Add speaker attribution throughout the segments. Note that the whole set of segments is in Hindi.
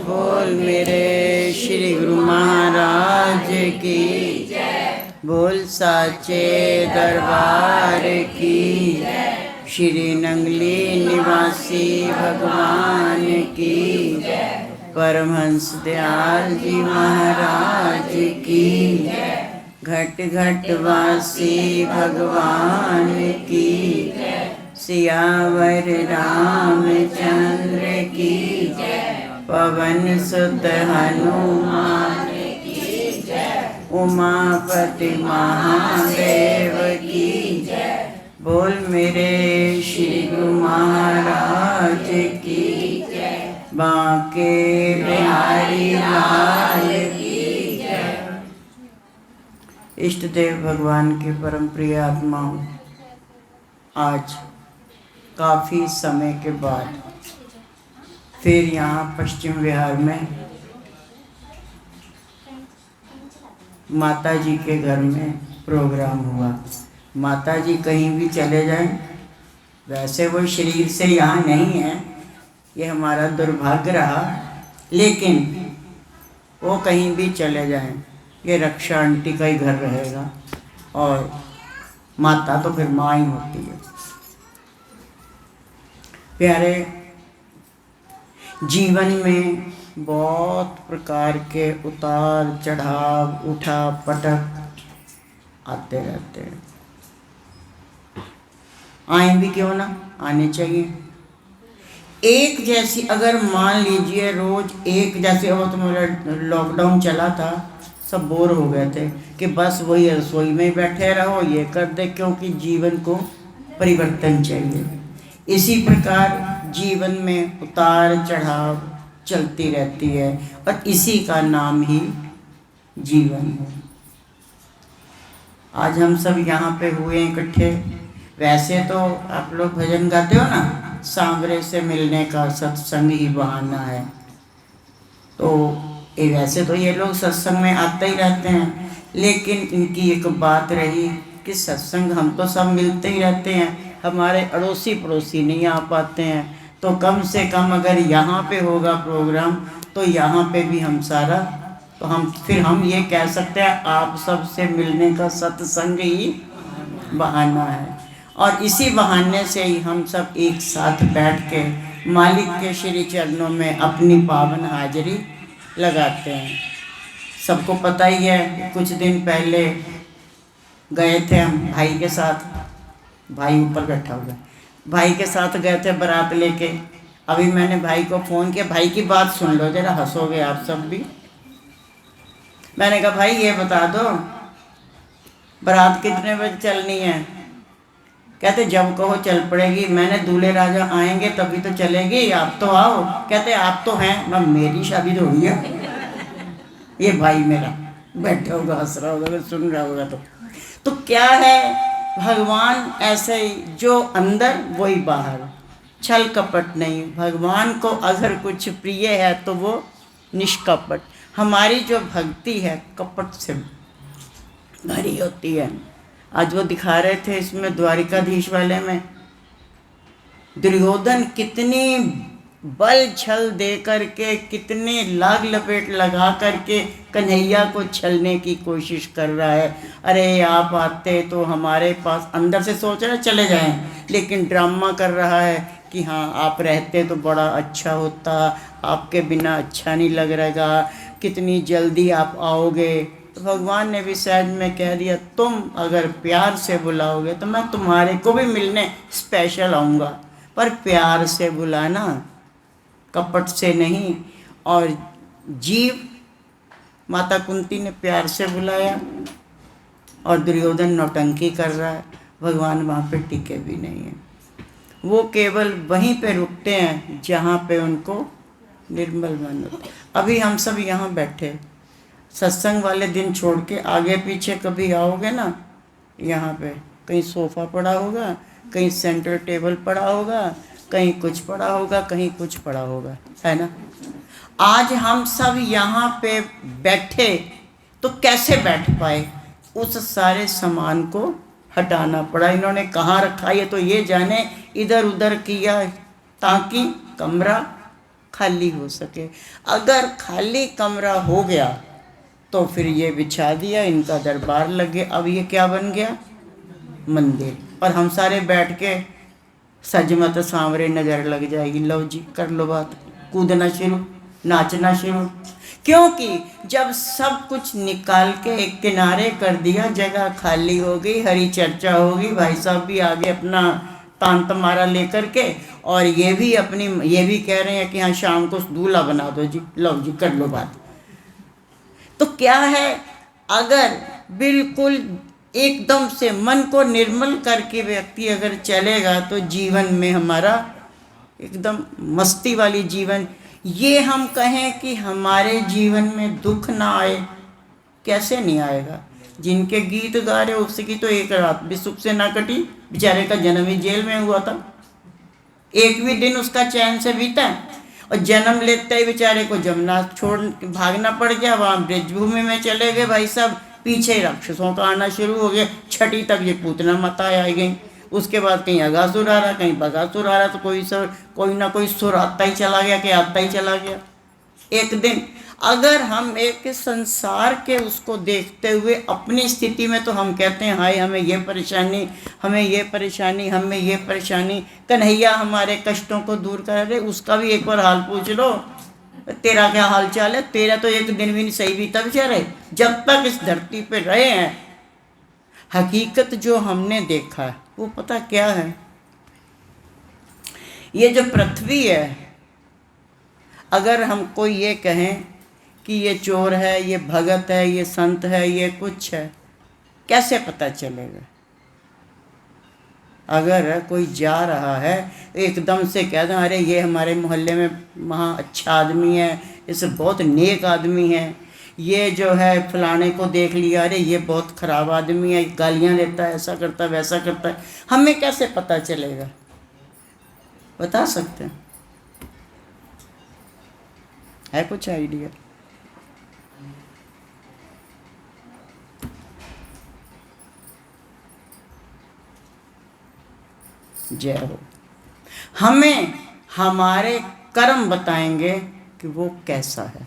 Speaker 1: बोल मेरे श्री गुरु महाराज की जय। बोल साचे दरबार की जय। श्री नंगली निवासी भगवान की जय। परमहंस दयाल जी महाराज की जय। घट घट वासी भगवान की जय। सियावर रामचंद्र की जय। पवन सुत हनुमान की जय। उमापति महादेव की जय। बोल मेरे श्री गुरु महाराज की जय। बांके बिहारी लाल की जय। इष्ट देव भगवान के परम प्रिय आत्माओं, आज काफ़ी समय के बाद फिर यहाँ पश्चिम बिहार में माता जी के घर में प्रोग्राम हुआ। माता जी कहीं भी चले जाएं, वैसे वो शरीर से यहाँ नहीं है, ये हमारा दुर्भाग्य रहा, लेकिन वो कहीं भी चले जाएं, ये रक्षा आंटी का ही घर रहेगा और माता तो फिर माँ ही होती है। प्यारे, जीवन में बहुत प्रकार के उतार चढ़ाव, उठा पटक आते रहते हैं। आए भी क्यों ना, आने चाहिए। एक जैसी, अगर मान लीजिए रोज एक जैसे, वो तो मेरा लॉकडाउन चला था, सब बोर हो गए थे कि बस वही रसोई में बैठे रहो, ये कर दे, क्योंकि जीवन को परिवर्तन चाहिए। इसी प्रकार जीवन में उतार चढ़ाव चलती रहती है और इसी का नाम ही जीवन है। आज हम सब यहाँ पे हुए इकट्ठे। वैसे तो आप लोग भजन गाते हो ना, सांवरे से मिलने का सत्संग ही बहाना है, तो ये वैसे तो ये लोग सत्संग में आते ही रहते हैं, लेकिन इनकी एक बात रही कि सत्संग हम तो सब मिलते ही रहते हैं, हमारे अड़ोसी पड़ोसी नहीं आ पाते हैं, तो कम से कम अगर यहाँ पे होगा प्रोग्राम तो यहाँ पे भी हम सारा, तो हम ये कह सकते हैं आप सब से मिलने का सत्संग ही बहाना है। और इसी बहाने से ही हम सब एक साथ बैठ के मालिक के श्री चरणों में अपनी पावन हाजिरी लगाते हैं। सबको पता ही है, कुछ दिन पहले गए थे हम भाई के साथ, भाई ऊपर बैठा हुआ, भाई के साथ गए थे बारात लेके। अभी मैंने भाई को फ़ोन किया, भाई की बात सुन लो जरा, हंसोगे आप सब भी। मैंने कहा भाई ये बता दो बारात कितने बजे चलनी है? कहते जब कहो चल पड़ेगी। मैंने दूल्हे राजा आएंगे तभी तो चलेगी, आप तो आओ। कहते आप तो हैं। मैं मेरी शादी तो हुई है। ये भाई मेरा बैठा होगा, हंस रहा होगा, सुन रहा होगा। तो क्या है, भगवान ऐसे ही, जो अंदर वही बाहर, छल कपट नहीं। भगवान को अगर कुछ प्रिय है तो वो निष्कपट। हमारी जो भक्ति है कपट से भरी होती है। आज वो दिखा रहे थे इसमें द्वारिकाधीश वाले में, दुर्योधन कितनी बल छल दे करके, कितने लाग लपेट लगा करके कन्हैया को छलने की कोशिश कर रहा है। अरे आप आते तो हमारे पास, अंदर से सोच रहे चले जाएं, लेकिन ड्रामा कर रहा है कि हाँ आप रहते तो बड़ा अच्छा होता, आपके बिना अच्छा नहीं लग रहेगा, कितनी जल्दी आप आओगे। तो भगवान ने भी सहज में कह दिया, तुम अगर प्यार से बुलाओगे तो मैं तुम्हारे को भी मिलने स्पेशल आऊँगा, पर प्यार से बुलाना, कपट से नहीं। और जीव, माता कुंती ने प्यार से बुलाया और दुर्योधन नौटंकी कर रहा है। भगवान वहाँ पे टिके भी नहीं हैं, वो केवल वहीं पे रुकते हैं जहाँ पे उनको निर्मल मन होता। अभी हम सब यहाँ बैठे, सत्संग वाले दिन छोड़ के आगे पीछे कभी आओगे ना, यहाँ पे कहीं सोफ़ा पड़ा होगा, कहीं सेंटर टेबल पड़ा होगा, कहीं कुछ पड़ा होगा, कहीं कुछ पड़ा होगा, है ना। आज हम सब यहाँ पे बैठे तो कैसे बैठ पाए? उस सारे सामान को हटाना पड़ा। इन्होंने कहाँ रखा ये तो ये जाने, इधर उधर किया ताकि कमरा खाली हो सके। अगर खाली कमरा हो गया तो फिर ये बिछा दिया, इनका दरबार लग गया। अब ये क्या बन गया? मंदिर। और हम सारे बैठ के सजमत सांवरे नजर लग जाएगी, लो जी कर लो बात, कूदना शुरू, नाचना शुरू। क्योंकि जब सब कुछ निकाल के एक किनारे कर दिया, जगह खाली हो गई, हरी चर्चा होगी, भाई साहब भी आगे अपना तान तमारा लेकर के, और ये भी अपनी ये भी कह रहे हैं कि हाँ शाम को दूल्हा बना दो जी, लो जी कर लो बात। तो क्या है, अगर बिल्कुल एकदम से मन को निर्मल करके व्यक्ति अगर चलेगा तो जीवन में हमारा एकदम मस्ती वाली जीवन। ये हम कहें कि हमारे जीवन में दुख ना आए, कैसे नहीं आएगा? जिनके गीत गा रहे उसकी तो एक रात भी सुख से ना कटी, बेचारे का जन्म ही जेल में हुआ था, एक भी दिन उसका चैन से बीता। और जन्म लेते ही बेचारे को जमुना छोड़ भागना पड़ गया, वहाँ ब्रजभूमि में चले गए भाई साहब, पीछे राक्षसों का आना शुरू हो गया। छठी तक ये पूतना माता आई गई, उसके बाद कहीं अगासुर आ रहा, कहीं बगासुर आ रहा, तो कोई ना कोई सुर आता ही चला गया कि आता ही चला गया। एक दिन अगर हम एक संसार के उसको देखते हुए अपनी स्थिति में, तो हम कहते हैं हाय हमें ये परेशानी, हमें ये परेशानी, हमें ये परेशानी, कन्हैया हमारे कष्टों को दूर कर रहे। उसका भी एक बार हाल पूछ लो, तेरा क्या हाल चाल है? तेरा तो एक दिन भी नहीं सही बीता बेचारे, जब तक इस धरती पे रहे हैं। हकीकत जो हमने देखा है वो पता क्या है, ये जो पृथ्वी है, अगर हमको ये कहें कि ये चोर है, ये भगत है, ये संत है, ये कुछ है, कैसे पता चलेगा? अगर कोई जा रहा है एकदम से कह दें अरे ये हमारे मोहल्ले में महा अच्छा आदमी है, इसे बहुत नेक आदमी है, ये जो है फलाने को देख लिया अरे ये बहुत ख़राब आदमी है, गालियाँ देता है, ऐसा करता है, वैसा करता है, हमें कैसे पता चलेगा? बता सकते हैं? है कुछ आइडिया? जय हो। हमें हमारे कर्म बताएंगे कि वो कैसा है।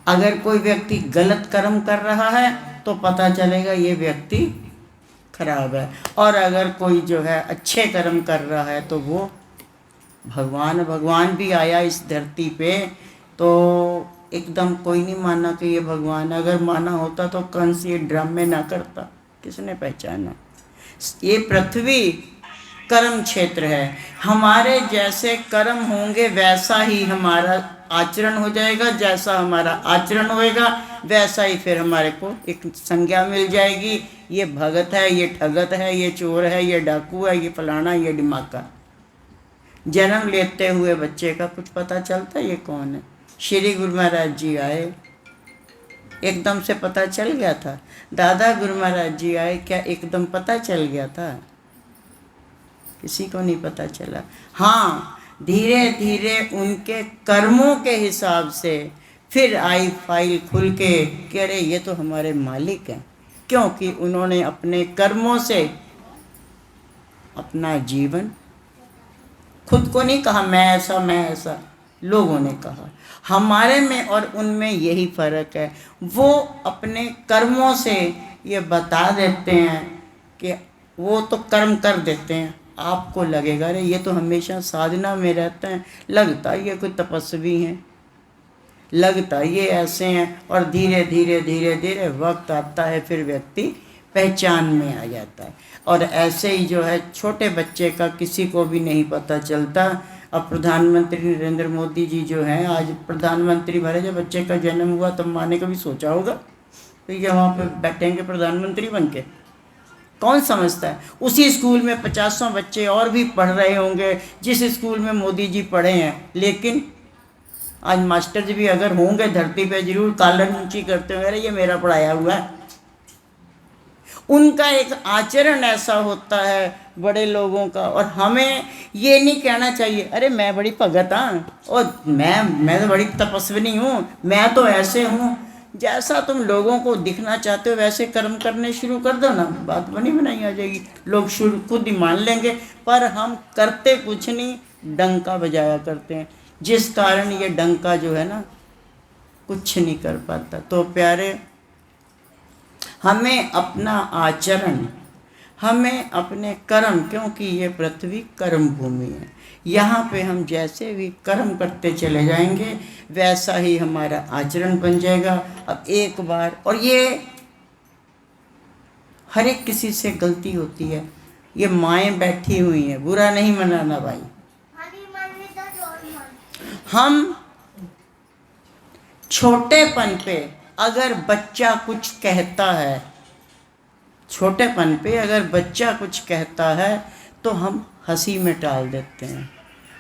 Speaker 1: अगर कोई व्यक्ति गलत कर्म कर रहा है तो पता चलेगा ये व्यक्ति खराब है, और अगर कोई जो है अच्छे कर्म कर रहा है तो वो भगवान भी आया इस धरती पे, तो एकदम कोई नहीं माना कि ये भगवान। अगर माना होता तो कंस ये ड्रामे ना करता, किसने पहचाना? ये पृथ्वी कर्म क्षेत्र है, हमारे जैसे कर्म होंगे वैसा ही हमारा आचरण हो जाएगा, जैसा हमारा आचरण होएगा वैसा ही फिर हमारे को एक संज्ञा मिल जाएगी, ये भगत है, ये ठगत है, ये चोर है, ये डाकू है, ये फलाना, ये दिमागा। जन्म लेते हुए बच्चे का कुछ पता चलता ये कौन है? श्री गुरु महाराज जी आए, एकदम से पता चल गया था? दादा गुरु महाराज जी आए, क्या एकदम पता चल गया था? किसी को नहीं पता चला। हाँ, धीरे धीरे उनके कर्मों के हिसाब से फिर आई फाइल खुल के कि अरे ये तो हमारे मालिक हैं, क्योंकि उन्होंने अपने कर्मों से अपना जीवन, खुद को नहीं कहा मैं ऐसा, लोगों ने कहा। हमारे में और उनमें यही फर्क है, वो अपने कर्मों से ये बता देते हैं कि वो तो कर्म कर देते हैं, आपको लगेगा अरे ये तो हमेशा साधना में रहते हैं, लगता है ये कोई तपस्वी हैं, लगता है ये ऐसे हैं, और धीरे धीरे वक्त आता है फिर व्यक्ति पहचान में आ जाता है। और ऐसे ही जो है छोटे बच्चे का किसी को भी नहीं पता चलता। अब प्रधानमंत्री नरेंद्र मोदी जी जो हैं आज प्रधानमंत्री भरे, जब बच्चे का जन्म हुआ तब माँ ने कभी सोचा होगा तो ये वहाँ पर बैठेंगे प्रधानमंत्री बन के? कौन समझता है? उसी स्कूल में 50 बच्चे और भी पढ़ रहे होंगे जिस स्कूल में मोदी जी पढ़े हैं, लेकिन आज मास्टर जी भी अगर होंगे धरती पे जरूर कालर ऊंची करते होंगे अरे ये मेरा पढ़ाया हुआ है। उनका एक आचरण ऐसा होता है बड़े लोगों का, और हमें ये नहीं कहना चाहिए अरे मैं बड़ी भगत हाँ, और मैं तो बड़ी तपस्विनी हूँ, मैं तो ऐसे हूँ। जैसा तुम लोगों को दिखना चाहते हो वैसे कर्म करने शुरू कर दो ना, बात बनी बनाई आ जाएगी, लोग शुरू खुद ही मान लेंगे। पर हम करते कुछ नहीं, डंका बजाया करते हैं। जिस कारण ये डंका जो है ना कुछ नहीं कर पाता। तो प्यारे, हमें अपना आचरण, हमें अपने कर्म, क्योंकि ये पृथ्वी कर्म भूमि है, यहाँ पे हम जैसे भी कर्म करते चले जाएंगे वैसा ही हमारा आचरण बन जाएगा। अब एक बार, और ये हर एक किसी से गलती होती है, ये माएँ बैठी हुई हैं, बुरा नहीं मनाना भाई। हम छोटेपन पे अगर बच्चा कुछ कहता है, छोटेपन पे अगर बच्चा कुछ कहता है तो हम हंसी में टाल देते हैं।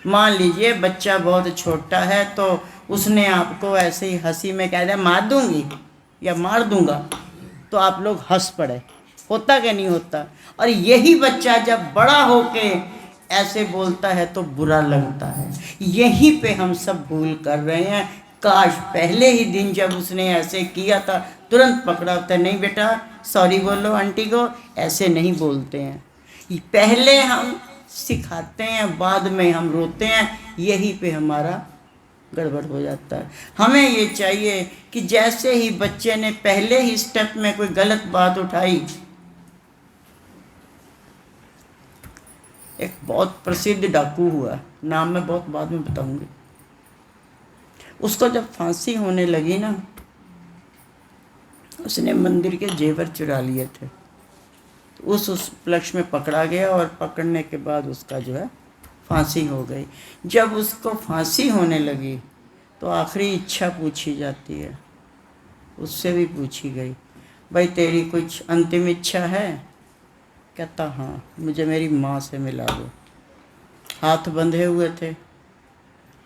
Speaker 1: मान लीजिए बच्चा बहुत छोटा है तो उसने आपको ऐसे ही हंसी में कह दिया मार दूंगी या मार दूंगा, तो आप लोग हंस पड़े। होता क्या नहीं होता? और यही बच्चा जब बड़ा होके ऐसे बोलता है तो बुरा लगता है। यहीं पे हम सब भूल कर रहे हैं। काश पहले ही दिन जब उसने ऐसे किया था तुरंत पकड़ा होता। नहीं बेटा सॉरी बोलो आंटी को, ऐसे नहीं बोलते हैं। पहले हम सिखाते हैं, बाद में हम रोते हैं, यही पे हमारा गड़बड़ हो जाता है। हमें ये चाहिए कि जैसे ही बच्चे ने पहले ही स्टेप में कोई गलत बात उठाई, एक बहुत प्रसिद्ध डाकू हुआ, नाम मैं बहुत बाद में बताऊंगी। उसको जब फांसी होने लगी ना, उसने मंदिर के जेवर चुरा लिए थे। तो उस उपलक्ष्य में पकड़ा गया और पकड़ने के बाद उसका जो है फांसी हो गई। जब उसको फांसी होने लगी तो आखिरी इच्छा पूछी जाती है, उससे भी पूछी गई, भाई तेरी कुछ अंतिम इच्छा है? कहता हाँ, मुझे मेरी माँ से मिला दो। हाथ बंधे हुए थे।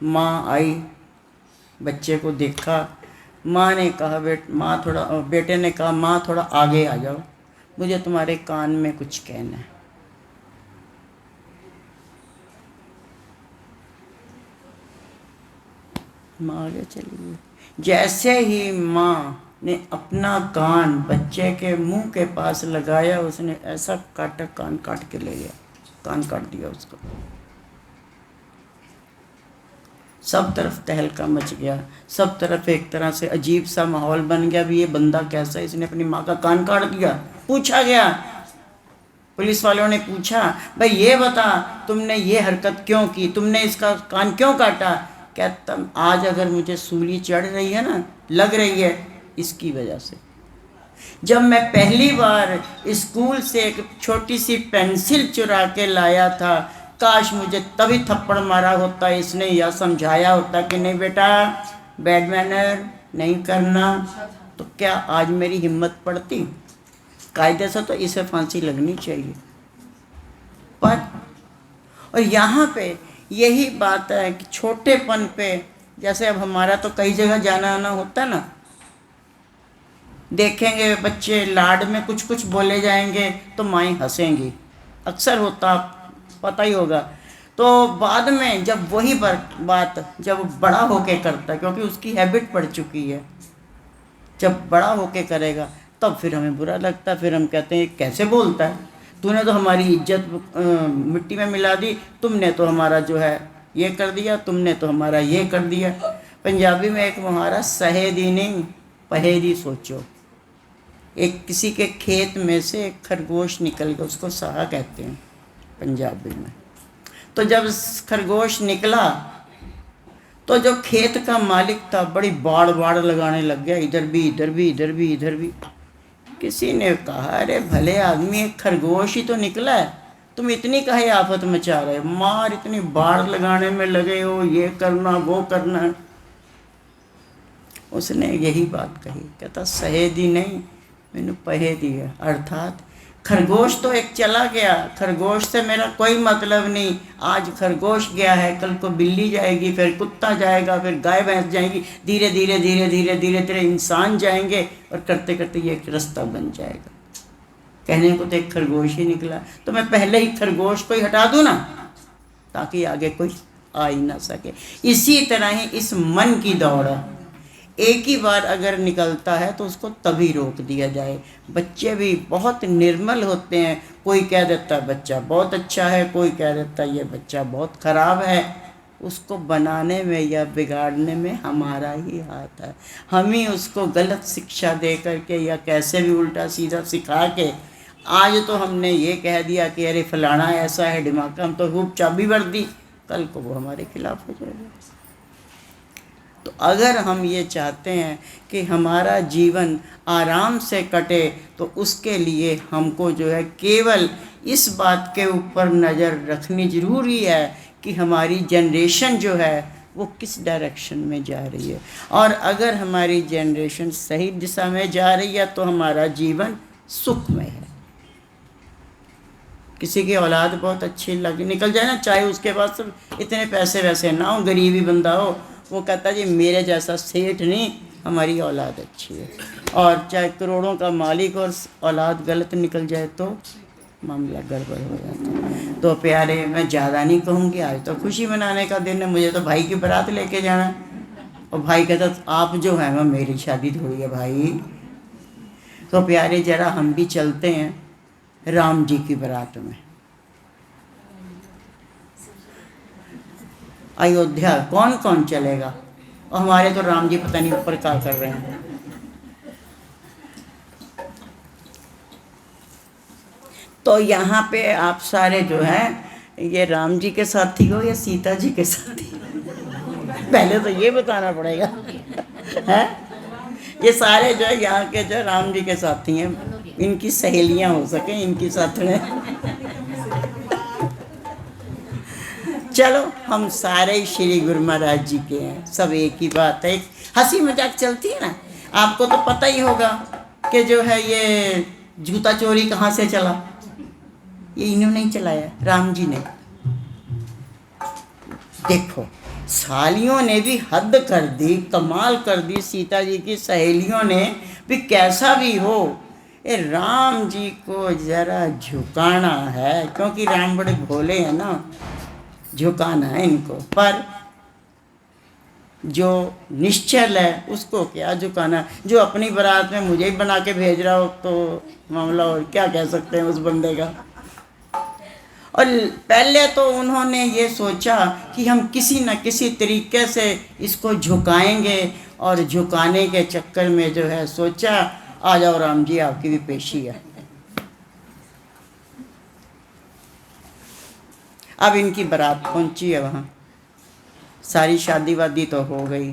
Speaker 1: माँ आई, बच्चे को देखा, माँ ने कहा बेटे ने कहा माँ थोड़ा आगे आ जाओ, मुझे तुम्हारे कान में कुछ कहना है। माँ आगे चली गई। जैसे ही माँ ने अपना कान बच्चे के मुंह के पास लगाया, उसने ऐसा काटा, कान काट के ले गया, कान काट दिया उसको। सब तरफ तहलका मच गया, सब तरफ एक तरह से अजीब सा माहौल बन गया। भी ये बंदा कैसा है, इसने अपनी माँ का कान काट दिया। पूछा गया, पुलिस वालों ने पूछा, भाई ये बता तुमने ये हरकत क्यों की, तुमने इसका कान क्यों काटा? कहता आज अगर मुझे सूली चढ़ रही है ना, लग रही है, इसकी वजह से। जब मैं पहली बार स्कूल से एक छोटी सी पेंसिल चुरा के लाया था, काश मुझे तभी थप्पड़ मारा होता, इसने यह समझाया होता कि नहीं बेटा बैड मैनर नहीं करना, तो क्या आज मेरी हिम्मत पड़ती? कायदे से तो इसे फांसी लगनी चाहिए। पर और यहाँ पे यही बात है कि छोटेपन पे, जैसे अब हमारा तो कई जगह जाना आना होता है ना, देखेंगे बच्चे लाड में कुछ कुछ बोले जाएंगे तो माएँ हंसेंगी, अक्सर होता, पता ही होगा। तो बाद में जब वही बात जब बड़ा होके करता है, क्योंकि उसकी हैबिट पड़ चुकी है, जब बड़ा होके करेगा तब फिर हमें बुरा लगता है। फिर हम कहते हैं कैसे बोलता है, तूने तो हमारी इज्जत मिट्टी में मिला दी, तुमने तो हमारा जो है ये कर दिया, तुमने तो हमारा ये कर दिया। पंजाबी में एक मुहावरा, सहेदी नहीं पहेदी सोचो। एक किसी के खेत में से एक खरगोश निकल गया, उसको साहा कहते हैं पंजाबी में। तो जब खरगोश निकला तो जो खेत का मालिक था बड़ी बाड़ बाड़ लगाने लग गया, इधर भी इधर भी इधर भी इधर भी। किसी ने कहा अरे भले आदमी, एक खरगोश ही तो निकला है, तुम इतनी काहे आफत मचा रहे हो, मार इतनी बाड़ लगाने में लगे हो, ये करना वो करना। उसने यही बात कही, कहता सहेदी नहीं मैंने पहेदी है। अर्थात खरगोश तो एक चला गया, खरगोश से मेरा कोई मतलब नहीं। आज खरगोश गया है, कल को बिल्ली जाएगी, फिर कुत्ता जाएगा, फिर गाय भैंस जाएगी, धीरे धीरे धीरे धीरे धीरे धीरे इंसान जाएंगे, और करते करते ये एक रास्ता बन जाएगा। कहने को तो एक खरगोश ही निकला, तो मैं पहले ही खरगोश को ही हटा दूँ ना, ताकि आगे कोई आ ही ना सके। इसी तरह ही इस मन की दौड़ है, एक ही बार अगर निकलता है तो उसको तभी रोक दिया जाए। बच्चे भी बहुत निर्मल होते हैं, कोई कह देता है बच्चा बहुत अच्छा है, कोई कह देता है ये बच्चा बहुत ख़राब है। उसको बनाने में या बिगाड़ने में हमारा ही हाथ है। हम ही उसको गलत शिक्षा दे करके या कैसे भी उल्टा सीधा सिखा के आज तो हमने ये कह दिया कि अरे फलाना ऐसा है, दिमाग हम तो खूब चाबी भर दी, कल को वो हमारे खिलाफ हो जाएगा। तो अगर हम ये चाहते हैं कि हमारा जीवन आराम से कटे तो उसके लिए हमको जो है केवल इस बात के ऊपर नज़र रखनी ज़रूरी है कि हमारी जनरेशन जो है वो किस डायरेक्शन में जा रही है। और अगर हमारी जनरेशन सही दिशा में जा रही है तो हमारा जीवन सुखमय है। किसी की औलाद बहुत अच्छी लग निकल जाए ना, चाहे उसके पास इतने पैसे वैसे ना हो, गरीबी बंदा हो, वो कहता जी मेरे जैसा सेठ नहीं, हमारी औलाद अच्छी है। और चाहे करोड़ों का मालिक और औलाद गलत निकल जाए तो मामला गड़बड़ हो जाता है। तो प्यारे, मैं ज़्यादा नहीं कहूँगी, आज तो खुशी मनाने का दिन है, मुझे तो भाई की बारात लेके जाना है। और भाई कहता आप जो है मैं, मेरी शादी थोड़ी है भाई। तो प्यारे, ज़रा हम भी चलते हैं राम जी की बारात में। अयोध्या कौन कौन चलेगा? और हमारे तो राम जी पता नहीं ऊपर क्या कर रहे हैं। तो यहाँ पे आप सारे जो हैं ये राम जी के साथी हो या सीता जी के साथी? पहले तो ये बताना पड़ेगा है। ये सारे जो है यहाँ के जो राम जी के साथी हैं, इनकी सहेलियाँ हो सके इनकी साथ में। चलो, हम सारे ही श्री गुरु महाराज जी के हैं, सब एक ही बात है। हंसी मजाक चलती है ना। आपको तो पता ही होगा कि जो है ये जूता चोरी कहाँ से चला, ये इन्होंने ही चलाया, राम जी ने। देखो, सालियों ने भी हद कर दी, कमाल कर दी। सीता जी की सहेलियों ने भी कैसा भी हो, ये राम जी को जरा झुकाना है, क्योंकि राम बड़े भोले हैं ना, झुकाना है इनको। पर जो निश्चल है उसको क्या झुकाना। जो अपनी बारात में मुझे ही बना के भेज रहा हो तो मामला, और क्या कह सकते हैं उस बंदे का। और पहले तो उन्होंने ये सोचा कि हम किसी न किसी तरीके से इसको झुकाएंगे, और झुकाने के चक्कर में जो है सोचा आ जाओ राम जी, आपकी भी पेशी है। अब इनकी बारात पहुंची है वहाँ, सारी शादी वादी तो हो गई।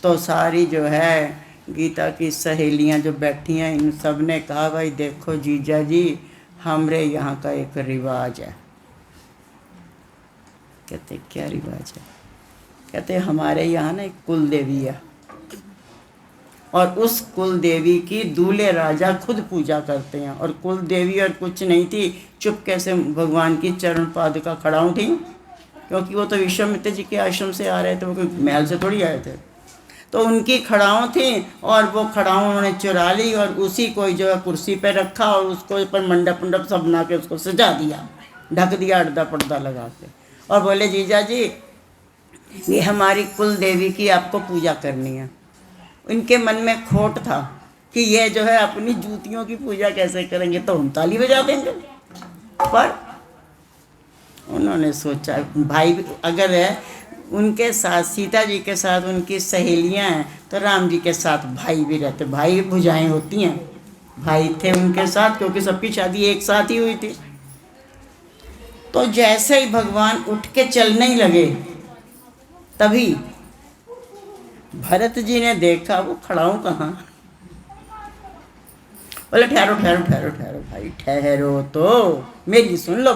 Speaker 1: तो सारी जो है गीता की सहेलियाँ जो बैठी हैं, इन सब ने कहा भाई देखो जीजा जी, हमरे यहाँ का एक रिवाज है। कहते क्या रिवाज है? कहते हमारे यहाँ ना एक कुल देवी है, और उस कुल देवी की दूल्हे राजा खुद पूजा करते हैं। और कुल देवी और कुछ नहीं थी, चुपके से भगवान की चरण पादुका खड़ाऊँ थी, क्योंकि वो तो विश्वामित्र जी के आश्रम से आ रहे थे, वो कोई महल से थोड़ी आए थे। तो उनकी खड़ाऊँ थी, और वो खड़ाऊँ उन्होंने चुरा ली, और उसी को जो है कुर्सी पे रखा, और उसको ऊपर मंडप मंडप सब बना के उसको सजा दिया, ढक दिया अर्धा पर्दा लगा के, और बोले जीजा जी ये हमारी कुल देवी की आपको पूजा करनी है। इनके मन में खोट था कि ये जो है अपनी जूतियों की पूजा कैसे करेंगे, तो हम ताली बजा देंगे। पर उन्होंने सोचा भाई अगर है उनके साथ, सीता जी के साथ उनकी सहेलियां हैं, तो राम जी के साथ भाई भी रहते, भाई भुजाएं होती हैं, भाई थे उनके साथ, क्योंकि सबकी शादी एक साथ ही हुई थी। तो जैसे ही भगवान उठ के चलने ही लगे, तभी भरत जी ने देखा वो खड़ा हूँ कहाँ। बोले ठहरो ठहरो ठहरो ठहरो भाई ठहरो, तो मेरी सुन लो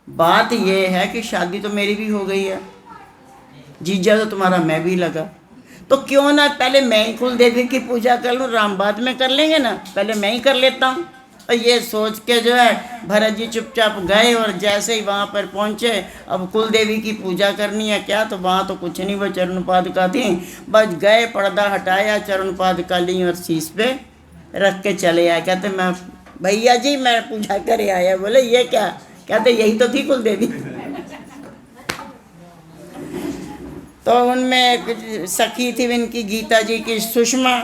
Speaker 1: बात ये है कि शादी तो मेरी भी हो गई है, जीजा तो तुम्हारा मैं भी लगा, तो क्यों ना पहले मैं ही कुल देवी की पूजा कर लूँ, राम बाद में कर लेंगे ना, पहले मैं ही कर लेता हूँ। और ये सोच के जो है भरत जी चुपचाप गए, और जैसे ही वहाँ पर पहुँचे, अब कुल देवी की पूजा करनी है क्या, तो वहाँ तो कुछ नहीं, वो चरण पादुका थी, बस गए, पर्दा हटाया, चरण पादुका ली और शीश पे रख के चले आए। कहते मैं भैया जी मैं पूजा करे आया। बोले ये क्या? कहते यही तो थी कुल देवी। तो उनमें एक सखी थी इनकी गीता जी की, सुषमा,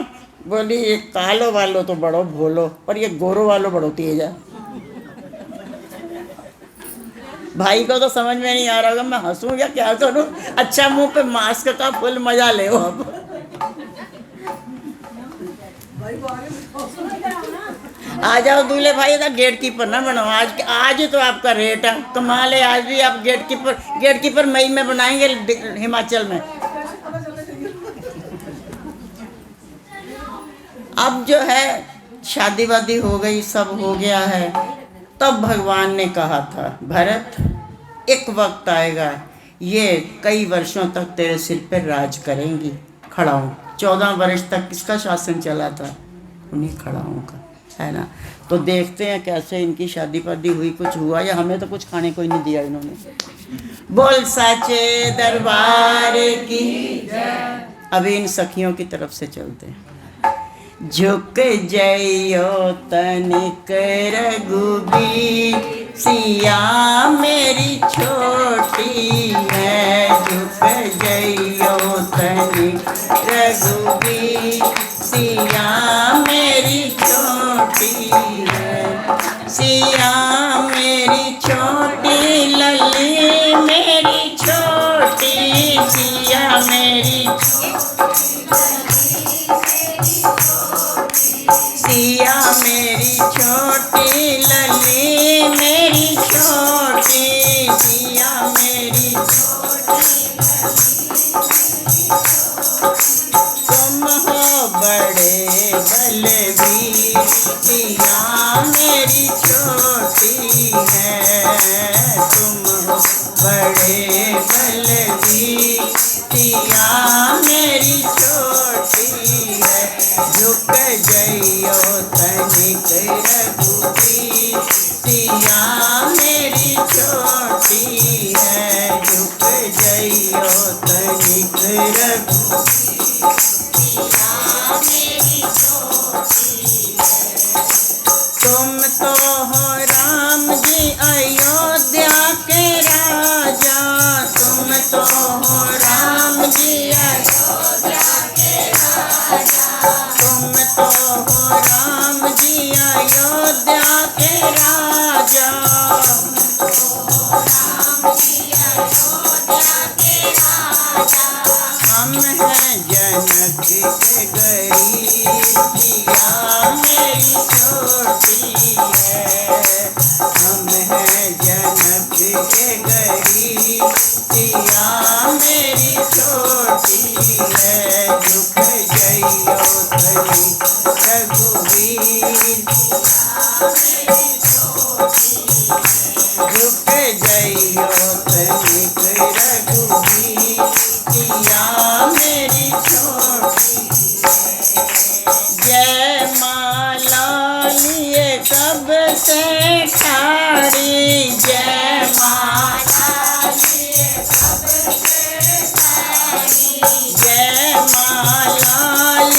Speaker 1: बोली ये कालो वालो तो बड़ो भोलो, पर ये गोरो वालो बड़ो तेज है। भाई को तो समझ में नहीं आ रहा होगा मैं हंसूं या क्या करूं। अच्छा मुंह पे मास्क का फुल मजा ले अब। आ जाओ दूल्हे भाई, इधर गेट कीपर ना बनो। आज आज तो आपका रेट है, कमाल है। आज भी आप गेट कीपर मई में बनाएंगे हिमाचल में। अब जो है शादी वादी हो गई, सब हो गया है, तब भगवान ने कहा था भरत एक वक्त आएगा ये कई वर्षों तक तेरे सिर पर राज करेंगी। खड़ाऊँ 14 वर्ष तक किसका शासन चला था? उन्हीं खड़ाऊँ का, है ना। तो देखते हैं कैसे इनकी शादी वादी हुई, कुछ हुआ या हमें तो कुछ खाने को ही नहीं दिया इन्होंने। बोल साचे दरबार की। अभी इन सखियों की तरफ से चलते हैं। झुक जइयो तनिक रघुबीर, सिया मेरी छोटी है। झुक जइयो तनिक रघुबीर, सिया मेरी छोटी है। सिया मेरी छोटी, लली मेरी छोटी, सिया मेरी सिया मेरी छोटी, लली मेरी छोटी, सिया मेरी तुम हो बड़े बलवीर, सिया मेरी छोटी है। तुम हो बड़े बलवीर, सिया मेरी छोटी है। झुक जइयो तनिक रघुबीर, सिया मेरी छोटी है। झुक जइयो तनिक रघुबीर, सिया मेरी छोटी है। तुम तो हो राम जी अयोध्या के राजा, तुम तो हो राम जी अयोध्या के राजा, तुम तो हो राम जी अयोध्या के राजा, हम हैं जनक के गरीब, सिया मेरी छोटी है। हम हैं जनक के गरीब, सिया मेरी छोटी है। झुक जइयो तनिक रघुबीर, झुक जइयो तनिक रघुबीर, सिया मेरी छोटी। जय माला लिए कब से ठाड़ी, जय माला लिए कब से ठाड़ी, जय माला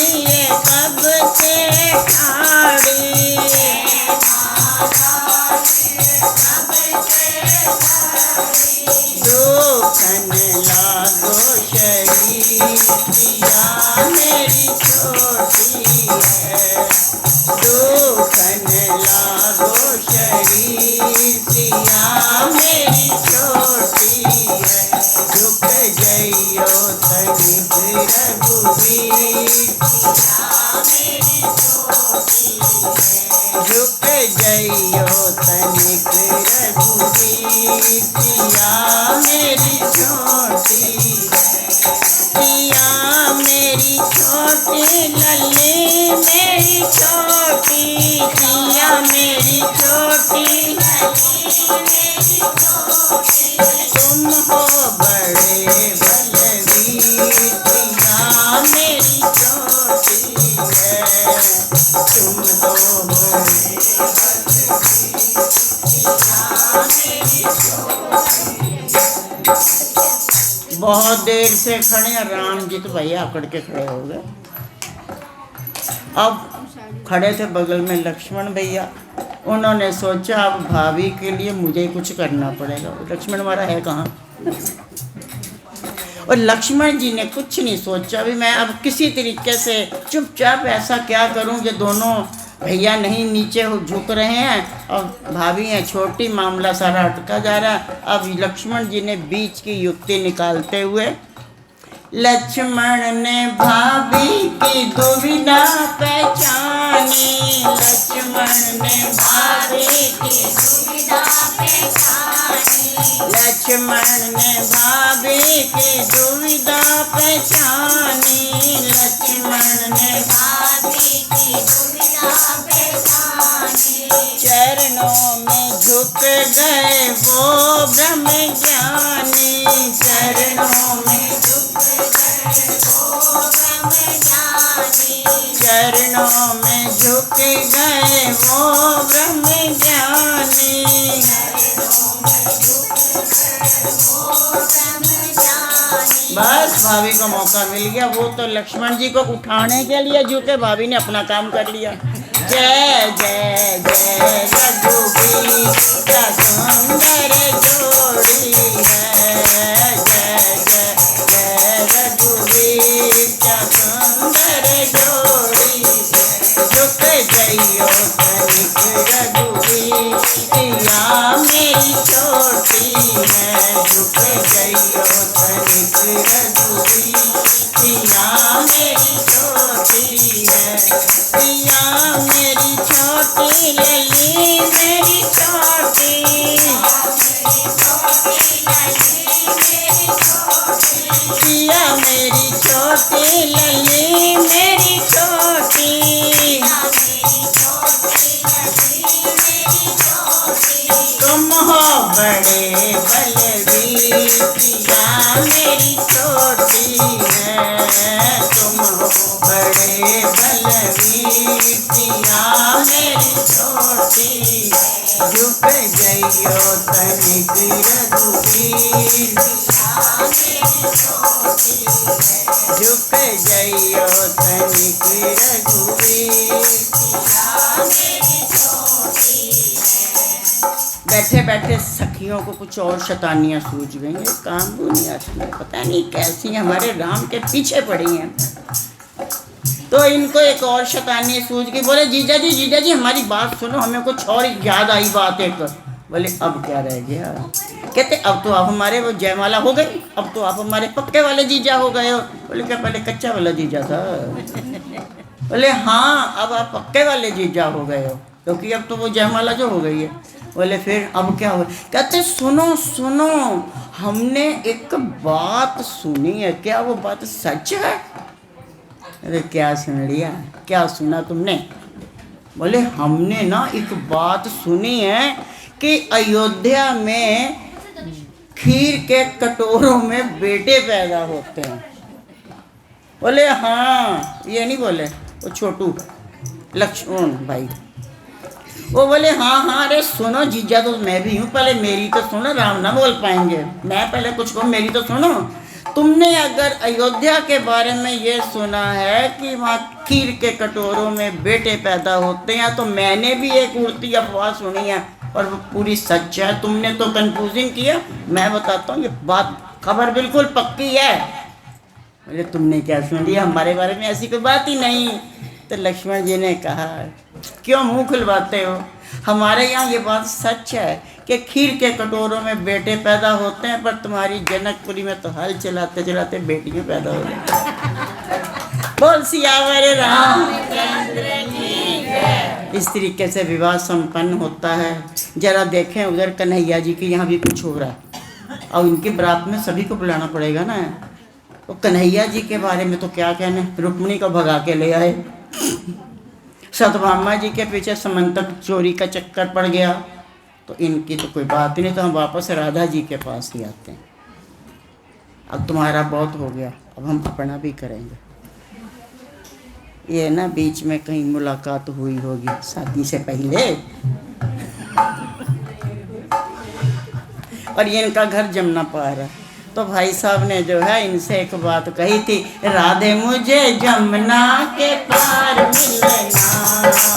Speaker 1: लिए कब से ठाड़ी, दुखन लागो शरीर, सिया मेरी छोटी है। दुखन लागो शरीर, सिया मेरी छोटी है। झुक जइयो तनिक रघुबीर, सिया मेरी छोटी है। झुक जइयो तनिक रघुबीर, सिया मेरी छोटी है। सिया मेरी छोटी, लली मेरी छोटी, सिया मेरी छोटी, तुम हो बड़े बलवीर, सिया मेरी छोटी है। तुम तो बड़े बलवीर, सिया मेरी छोटी। बहुत देर से खड़े हैं राम जी, तो भैया अकड़ के खड़े हो गए। अब खड़े थे बगल में लक्ष्मण भैया, उन्होंने सोचा अब भाभी के लिए मुझे कुछ करना पड़ेगा। लक्ष्मण हमारा है कहाँ? और लक्ष्मण जी ने कुछ नहीं सोचा भी मैं अब किसी तरीके से चुपचाप ऐसा क्या करूं कि दोनों भैया नहीं नीचे झुक रहे हैं और भाभी हैं छोटी, मामला सारा अटका जा रहा है। अब लक्ष्मण जी ने बीच की युक्ति निकालते हुए, लक्ष्मण ने भाभी की दुविधा पहचानी, लक्ष्मण ने भाभी की दुविधा पहचानी, लक्ष्मण ने भाभी की दुविधा पहचानी, लक्ष्मण ने भाभी की दुविधा पहचानी, चरणों में झुक गए वो ब्रह्म ज्ञानी, चरणों में झुक गए वो ब्रह्म ज्ञानी, चरणों में झुक गए वो ब्रह्म ज्ञानी, चरणों में झुक गए वो ब्रह्म ज्ञानी। बस भाभी को मौका मिल गया, वो तो लक्ष्मण जी को उठाने के लिए झुके, भाभी ने अपना काम कर लिया। जय जय जय रघुवीर क्या सुंदर जोड़ी है, जय जय जय रघुवीर क्या सुंदर जोड़ी, झुक जइयो तनिक रघुवीर या मेरी छोटी है, झुक जइयो तनिक रघुवीर या मेरी छोटी है, या मेरी छोटी लली मेरी छोटी, या मेरी छोटी लली मेरी छोटी, तुम हो बड़े बलवीर या मेरी छोटी है, तुम हो बड़े बलवीर या मेरी छोटी, झुक जइयो तनिक रघुवीर या मेरी छोटी, झुक जइयो तनिक रघुवीर या मेरी छोटी। बैठे बैठे सखियों को कुछ और शैतानियाँ सूझ गई हैं, काम दुनिया पता नहीं कैसी हमारे राम के पीछे पड़ी हैं। तो इनको एक और शैतानी सूझ गई, बोले जीजा जी हमारी बात सुनो, हमें कुछ और याद आई बात एक। बोले अब क्या रह गया? कहते अब तो आप हमारे वो जयमाला हो गई, अब तो आप हमारे पक्के वाले जीजा हो गए हो। बोले क्या पहले कच्चा वाला जीजा था? बोले हाँ अब आप पक्के वाले जीजा हो गए हो, क्योंकि अब तो वो जयमाला जो हो गई है। बोले फिर अब क्या हो? कहते सुनो सुनो, हमने एक बात सुनी है, क्या वो बात सच है? अरे क्या सुन लिया, क्या सुना तुमने? बोले हमने ना एक बात सुनी है कि अयोध्या में खीर के कटोरों में बेटे पैदा होते हैं। बोले हाँ, ये नहीं बोले वो छोटू लक्ष्मण भाई, वो बोले हाँ अरे सुनो जीजा तो मैं भी हूँ, पहले मेरी तो सुनो, राम ना बोल पाएंगे, मैं पहले कुछ कहूँ, मेरी तो सुनो। तुमने अगर अयोध्या के बारे में ये सुना है कि वहाँ खीर के कटोरों में बेटे पैदा होते हैं, तो मैंने भी एक उड़ती अफवाह सुनी है और वो पूरी सच है। तुमने तो कंफ्यूजिंग किया, मैं बताता हूँ ये बात खबर बिल्कुल पक्की है। बोले तुमने क्या सुन लिया, हमारे बारे में ऐसी कोई बात ही नहीं। तो लक्ष्मण जी ने कहा क्यों मुँह खुलवाते हो, हमारे यहाँ ये बात सच है कि खीर के कटोरों में बेटे पैदा होते हैं, पर तुम्हारी जनकपुरी में तो हल चलाते चलाते बेटियाँ पैदा हो जाती। बोल सियावर रामचंद्र की जय। इस तरीके से विवाह संपन्न होता है। जरा देखें उधर कन्हैया जी के यहाँ भी कुछ हो रहा है, और इनकी बारात में सभी को बुलाना पड़ेगा ना। तो कन्हैया जी के बारे में तो क्या कहने, रुक्मिणी को भगा के ले आए, सत्यभामा जी के पीछे समंतक चोरी का चक्कर पड़ गया, तो इनकी तो कोई बात ही नहीं। तो हम वापस राधा जी के पास ही आते हैं। अब तुम्हारा बहुत हो गया, अब हम अपना भी करेंगे। ये ना बीच में कहीं मुलाकात हुई होगी शादी से पहले, और ये इनका घर जमुना पार है। तो भाई साहब ने जो है इनसे एक बात कही थी, राधे मुझे जमुना के पार मिलना,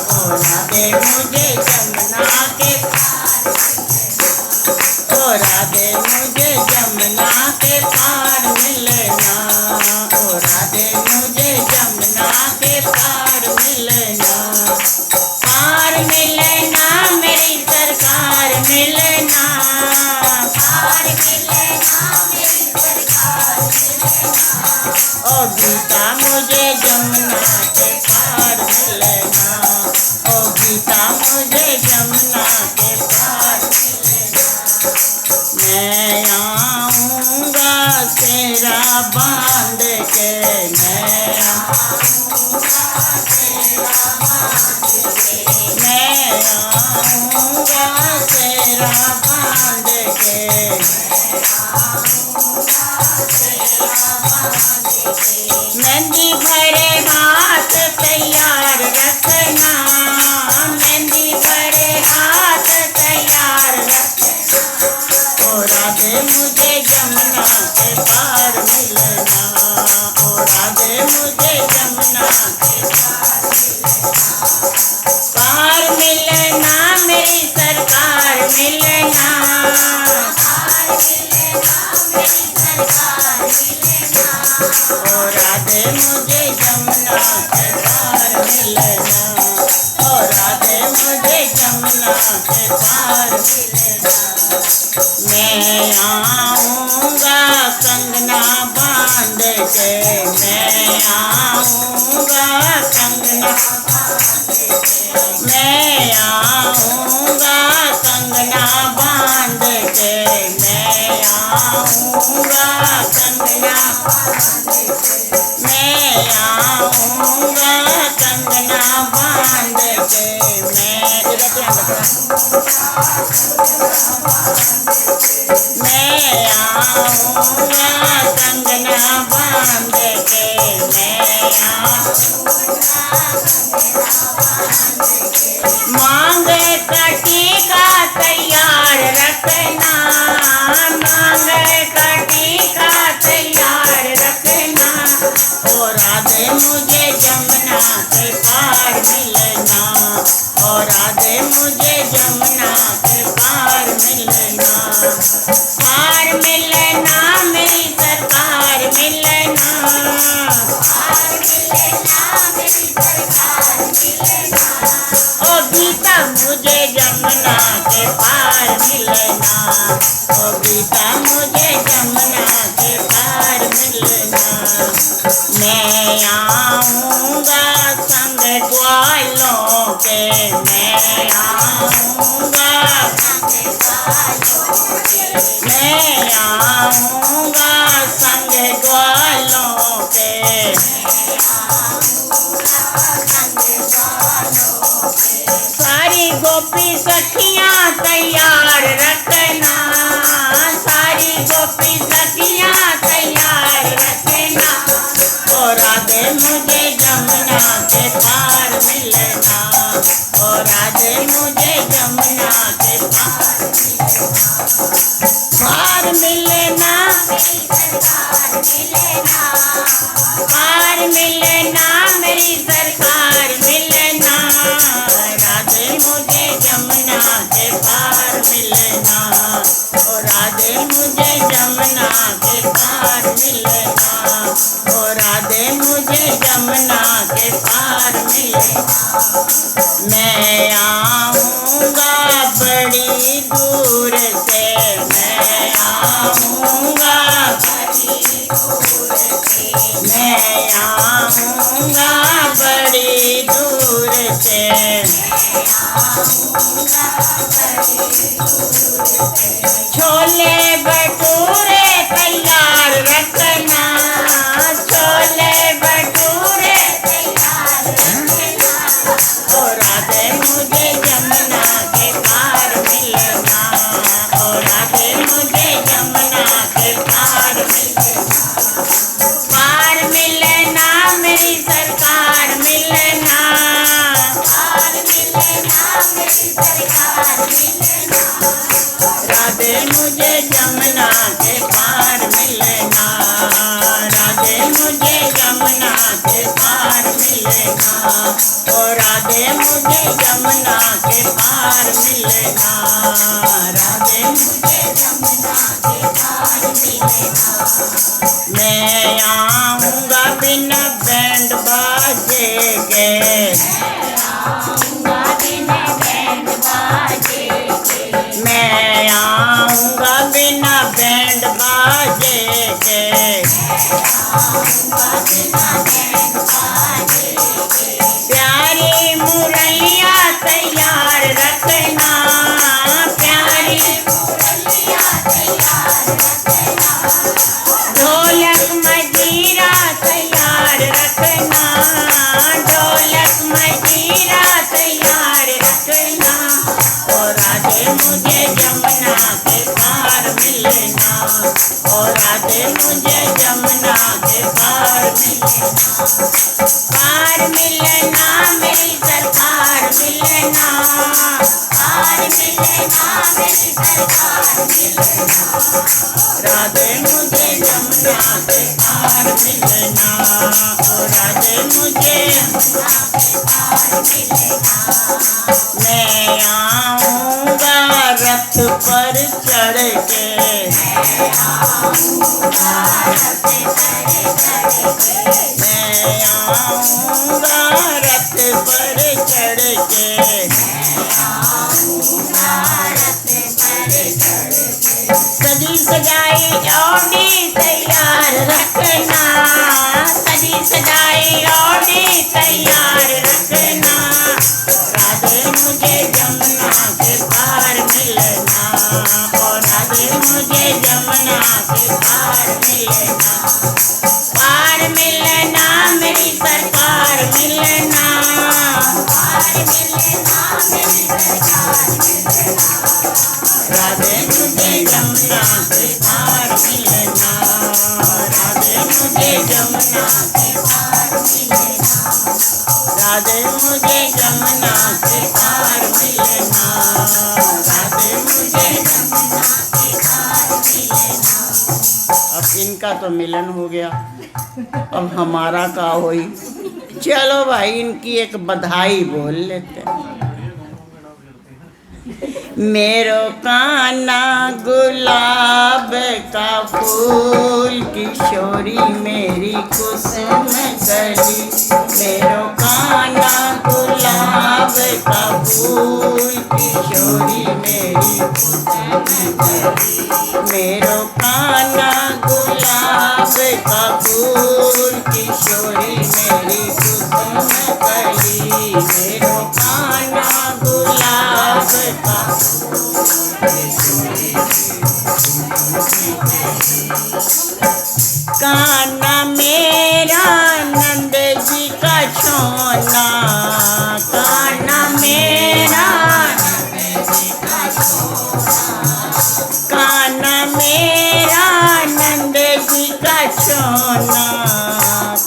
Speaker 1: ओ राधे मुझे जमुना के पार, ओ राधे मुझे जमुना के पार मिलना, ओ राधे मुझे जमुना के पार मिलना। चेला बांध के, मेहंदी भरे हाथ तैयार रखना, मेहंदी भरे हाथ तैयार रखना। ओ राधे मुझे जमुना के पार मिलना, ओ राधे मुझे जमुना के पार मिलना, मेरी सरकार मिलना, ओ राधे मुझे जमुना के पार मिलना, ओ राधे मुझे जमुना के पार मिलना। मैं आऊँगा कंगना बांध के, मैं आऊँगा कंगना बांध के, मैं आऊँगा कंगना बांध के, मैं आऊँगा कंगना बांध के, मैं आऊँगा कंगना बांध के, मैं आऊँगा कंगना बांध के, मैं मांग का टीका तैयार रखना, मांग का टीका तैयार रखना। ओ राधे मुझे जमुना के पार मिलना, ओ राधे मुझे जमुना के पार मिलना, पार मिलना, मेरी सरकार मिलना, पार मिलना, मेरी सरकार मिलना। ओ गीता मुझे जमुना के पार मिलना, ओ गीता मुझे जमुना के पार मिलना। मैं आऊँगा संग ग्वालों के, मैं आऊँगा संग ग्वालों के, मैं आऊँगा संग ग्वालों के, मैं आऊँगा संग ग्वालों के। सारी गोपी सखियाँ तैयार रखना, सारी गोपी सखियाँ तैयार रखना। ओ राधे मुझे जमुना के पार मिलना, ओ राधे मुझे जमुना के पार मिलना, पार मिलना, मेरी सरकार मिलना, पार मिलना, मेरी सरकार मिलना। राधे मुझे जमुना के पार मिलना, ओ राधे मुझे जमुना के पार मिलना, ओ राधे मुझे जमुना के पार मिलना। मैं आऊँगा बड़ी दूर से, मैं आऊँगा बड़ी दूर से, मैं आऊँगा बड़ी दूर से, मैं आऊँगा बड़ी दूर से। छोले भटूरे तैयार रखना, छोले भटूरे तैयार रखना। ओ राधे मुझे जमुना के पार मिलना, ओ राधे मुझे जमुना के पार मिलना, पार मिलना, मेरी सरकार मिलना, पार मिलना, मेरी सरकार मिलना। राधे मुझे जमुना के पार मिलना, राधे मुझे जमुना के पार मिलना, ओ राधे मुझे जमुना के पार मिलना, राधे मुझे जमुना के पार मिलना। मैं आऊँगा बिना बैंड बाजे के, मैं आऊँगा बिना बैंड बाजे के, मैं आऊँगा बिना बैंड बाजे के, मैं आऊँगा बिना बैंड बाजे के। प्यारी मुरैया तैयार रखना, प्यारी मुरैया तैयार रखना। ढोलक मजीरा तैयार रखना, ढोलक मिलना मेरी सरकार मिलना, पार मिलना मेरी सरकार मिलना, राधे मुझे यमुना के पार मिलना, ओ राधे मुझे यमुना के पार मिलना। मैं आऊँगा रथ पर चढ़ के, मैं आऊँगा रथ पर चढ़ के, मैं आऊँगा रथ पर चढ़ के, मैं आऊँगा रथ पर चढ़ के। सजी सजाई औडी तैयार रखना, सजी सजाई औडी तैयार रखना, राधे मुझे यमुना के पार मिलना, और राधे मुझे यमुना के पार मिलना, पार मिलना मेरी सरकार मिलना, पार मिलना मेरी सरकार मिलना, राधे मुझे यमुना के पार मिलना, राधे मुझे यमुना के पार मिलना, राधे मुझे यमुना के पार मिलना, राधे मुझे यमुना के पार मिलना। अब इनका तो मिलन हो गया, अब हमारा का होई। चलो भाई इनकी एक बधाई बोल लेते हैं। मेरो कान्हा गुलाब का फूल, किशोरी मेरी कुसुम कली, मेरो कान्हा गुलाब का फूल, किशोरी मेरी कुसुम कली, मेरो कान्हा गुलाब का फूल, किशोरी मेरी कुसुम कली, मेरो कान्हा गुलाब का कान्हा मेरा नंद जी का छोना, कान्हा मेरा नंद जी का छोना, कान्हा मेरा नंद जी का छोना,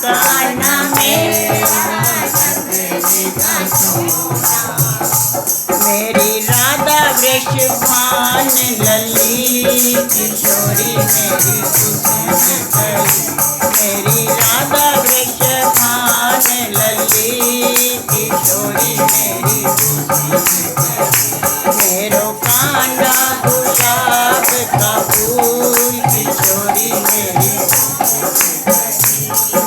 Speaker 1: कान्हा मेरा नंद जी का छोना, मेरी राधा वृषभान लली, किशोरी मेरी कुसुम कली, मेरी राधा वृषभान लली, किशोरी मेरी कुसुम कली, मेरो कान्हा गुलाब का फूल, किशोरी मेरी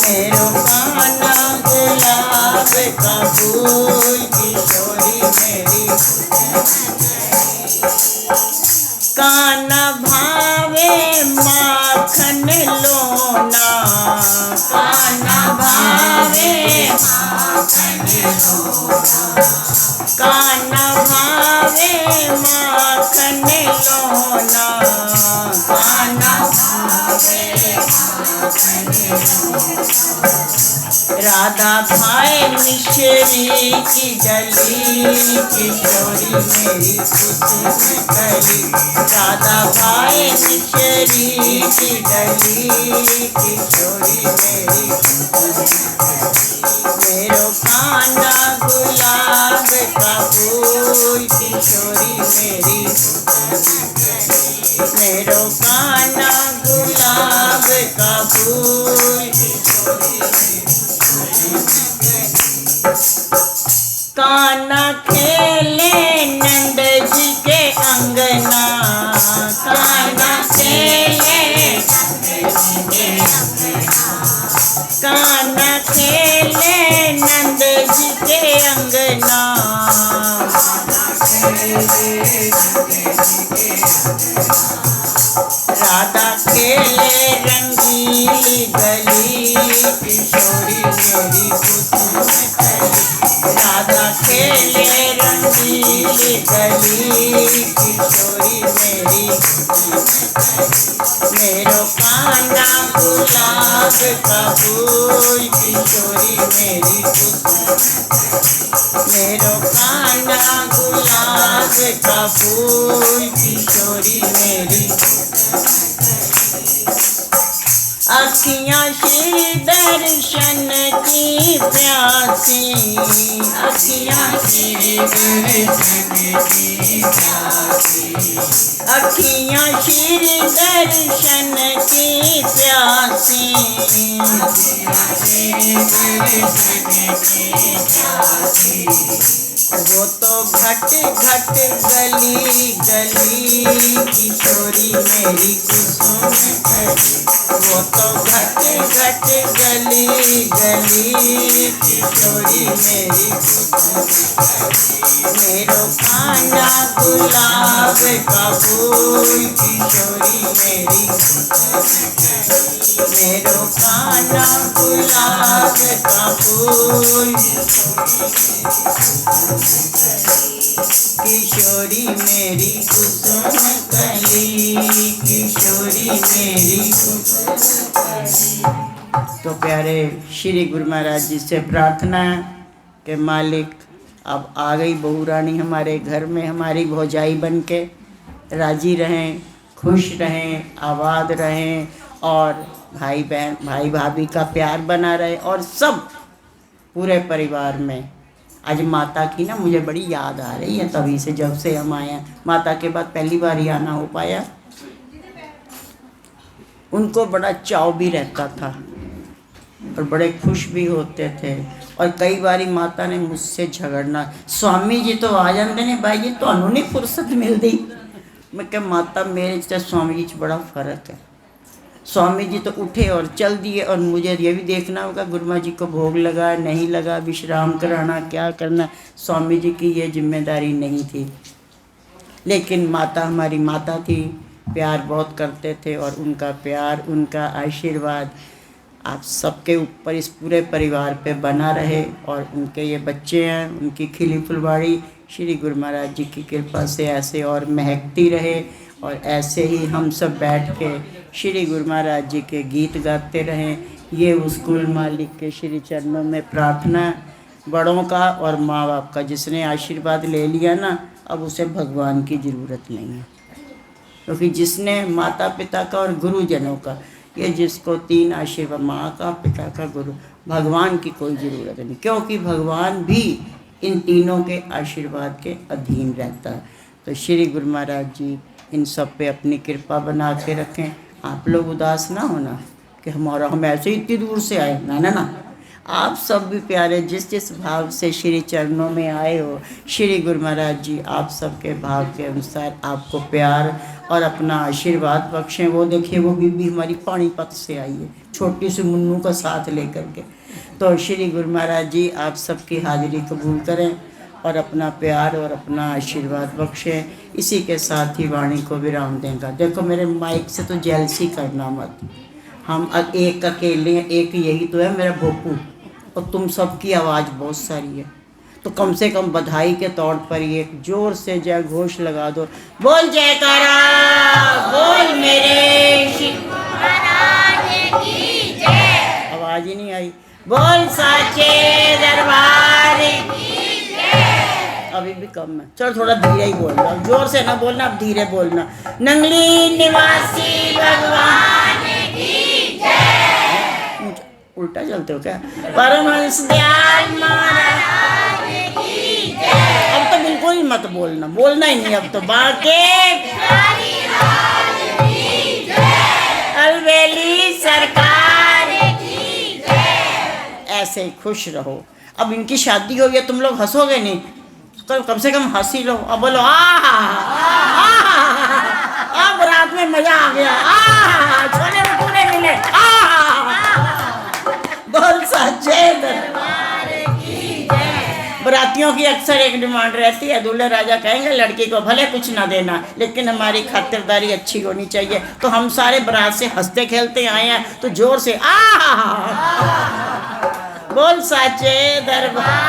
Speaker 1: मेरो कान्हा गुलाब का फूल, किशोरी मेरी कान्हा भावे माखन लोना, कान्हा भावे माखन लोना, कान्हा भावे माखन लोना, कान्हा भावे माखन लोना, राधा भाई मिश्री की डली, किशोरी मेरी कुसुम कली, राधा भाई मिश्री की डली, किशोरी मेरी कुसुम कली, मेरो कान्हा गुलाब का फूल, किशोरी मेरी कुसुम कली, मेरो कान्हा गुलाब का फूल, किशोरी मेरी कान्हा खेले नंद जी के अंगना, कान्हा खेले नंद जी के अंगना, कान्हा खेले नंद जी के अंगना, राधा खेले रंगीली गली, किशोरी मेरी कुसुम कली, राधा खेले रंगीली गली, किशोरी मेरी कुसुम कली, मेरो कान्हा गुलाब का फूल, किशोरी मेरी कुसुम कली, मेरो कान्हा गुलाब का फूल, किशोरी मेरी अखियाँ श्री दर्शन की प्यासी, अखियाँ श्री दर्शन की प्यासी, अखियाँ श्री दर्शन की प्यासी, अखियाँ श्री दर्शन की प्यासी। वो तो घट घट गली गली किशोरी मेरी कुसुम कली, वो तो घट घट गली गली किशोरी मेरी कुसुम कली, मेरो खाना गुलाब का फूल किशोरी मेरी कुसुम कली, मेरो खाना गुलाब का फूल किशोरी मेरी कुसुम कली, किशोरी मेरी कुसुम कली। तो प्यारे श्री गुरु महाराज जी से प्रार्थना है कि मालिक अब आ गई बहू रानी हमारे घर में, हमारी भौजाई बन के राजी रहें, खुश रहें, आबाद रहें और भाई बहन भाई भाभी का प्यार बना रहे और सब पूरे परिवार में। आज माता की ना मुझे बड़ी याद आ रही है, तभी से जब से हम आए हैं, माता के बाद पहली बार ही आना हो पाया। उनको बड़ा चाव भी रहता था और बड़े खुश भी होते थे और कई बारी माता ने मुझसे झगड़ना, स्वामी जी तो आ जाते ने भाई जी तो नहीं फुर्सत मिलती। मैं क्या माता मेरे से स्वामी जी बड़ा फ़र्क है, स्वामी जी तो उठे और चल दिए और मुझे ये भी देखना होगा गुरुमा जी को भोग लगा नहीं लगा, विश्राम कराना क्या करना, स्वामी जी की ये जिम्मेदारी नहीं थी। लेकिन माता हमारी माता थी, प्यार बहुत करते थे और उनका प्यार उनका आशीर्वाद आप सबके ऊपर इस पूरे परिवार पे बना रहे। और उनके ये बच्चे हैं, उनकी खिली फुलवाड़ी श्री गुरु महाराज जी की कृपा से ऐसे और महकती रहे और ऐसे ही हम सब बैठ के श्री गुरु महाराज जी के गीत गाते रहें। ये उस कुल मालिक के श्री चरणों में प्रार्थना, बड़ों का और माँ बाप का। जिसने आशीर्वाद ले लिया ना, अब उसे भगवान की ज़रूरत नहीं है, क्योंकि जिसने माता पिता का और गुरुजनों का, ये जिसको तीन आशीर्वाद, माँ का, पिता का, गुरु, भगवान की कोई ज़रूरत नहीं, क्योंकि भगवान भी इन तीनों के आशीर्वाद के अधीन रहता है। तो श्री गुरु महाराज जी इन सब पे अपनी कृपा बना के रखें। आप लोग उदास ना होना कि हम ऐसे ही इतनी दूर से आए, ना ना ना, आप सब भी प्यारे जिस जिस भाव से श्री चरणों में आए हो, श्री गुरु महाराज जी आप सबके भाव के अनुसार आपको प्यार और अपना आशीर्वाद बख्शें। वो देखिए वो बीबी हमारी पानीपत से आई है, छोटी सी मुन्नू का साथ लेकर के। तो श्री गुरु महाराज जी आप सबकी हाजिरी कबूल करें और अपना प्यार और अपना आशीर्वाद बख्शें। इसी के साथ ही वाणी को विराम देंगे। देखो मेरे माइक से तो जेलसी करना मत, हम एक अकेले हैं, एक यही तो है मेरा भोपू और तुम सबकी आवाज़ बहुत सारी है, तो कम से कम बधाई के तौर पर ये जोर से जय घोष लगा दो, बोल जयकारा, बोल मेरे शिव महाराज की जय। आवाज़ ही नहीं आई, बोल साचे दरबार की जय। अभी भी कम है, चलो थोड़ा धीरे ही बोलना, जोर से ना बोलना, अब धीरे बोलना। नंगली निवासी भगवान की जय। उल्टा चलते हो क्या? परमहंस दयाल महाराज की जय। अब तो बिल्कुल ही मत बोलना, बोलना ही नहीं अब तो। बाके अलवेली सरकार की जय। ऐसे ही खुश रहो। अब इनकी शादी हो गई, तुम लोग हंसोगे नहीं, कम से कम हंसी लो। अब बोलो अब रात में मजा आ गया, छोले भटूरे मिले, बोल साचे दरबार की जय। बरातियों की अक्सर एक डिमांड रहती है, दूल्हे राजा कहेंगे लड़की को भले कुछ ना देना, लेकिन हमारी खातिरदारी अच्छी होनी चाहिए। तो हम सारे बारात से हंसते खेलते आए हैं, तो जोर से बोल साचे दरबार